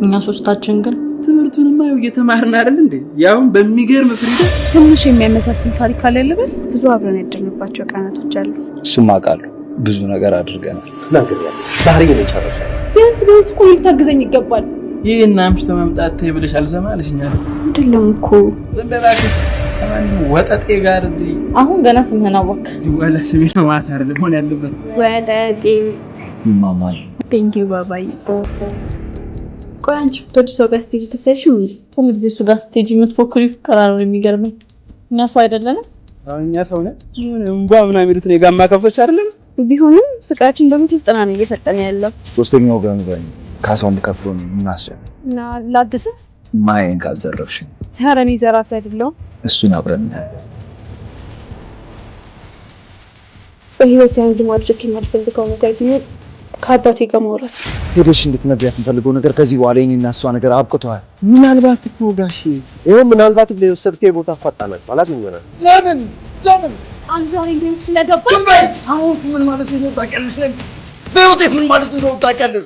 እኛ ሶስታችን ግን ትምህርቱንማ ያው እየተማርን አይደል እንዴ? ያው በሚገርም ፍሪዳ ትንሽ የሚያመሳስል ታሪክ አለ ልበል። ብዙ አብረን ያደርንባቸው ቀናቶች አሉ። እሱም አውቃለሁ። ብዙ ነገር አድርገናል። ነገር ያለ ዛሬ የመጨረሻ ቢያንስ እኮ ልታግዘኝ ይገባል። ይሄና አምሽቶ መምጣት ተይብልሽ አልሰማልሽኛል አይደለም እኮ ዘንደራሽ ከማን ወጠጤ ጋር እዚህ አሁን ገና ስምህን አወቅ። ወላ ስሜ ነው ማሳር ለሆነ ያለበት ወጠጤ ማማይ ቴንክ ዩ ባባይ። ቆይ አንቺ ወደ ሰው ጋር ስትሄጂ ተሰሽም ሁሉ ጊዜ እሱ ጋር ስትሄጂ የምትፎክሪው ፍቅር ነው የሚገርመኝ። እኛ ሰው አይደለንም። እኛ ሰው ነን። እንባ ምናምን የሚሉት ነው ጋማ ከፍቶች አይደለም። ቢሆንም ፍቅራችን በምትስጠና ነው እየፈጠነ ያለው። ሶስተኛው ጋር ነው ካሳው እንድከፍሎ ነው እናስጀምር እና ላድስ ማይን ካልዘረፍሽ ሀረኒ ዘራፍ አይደለም። እሱን አብረን በህይወት ያንድ ማድረግ የማልፈልገው ነገር ቢኖር ከአባቴ ጋር ማውራት። ሄደሽ እንድትነግሪያት የምፈልገው ነገር ከዚህ በኋላ የኔና እሷ ነገር አብቅቷል። ምናልባት እኮ ጋሼ ይሄው ምናልባት ለወሰድከው ቦታ ፈጣናል ማለት ነው ይሆናል። ለምን አንዛሬ ግን ስለገባ አሁን ምን ማለት ነው ታውቂያለሽ? በህይወቴ ምን ማለት ነው ታውቂያለሽ?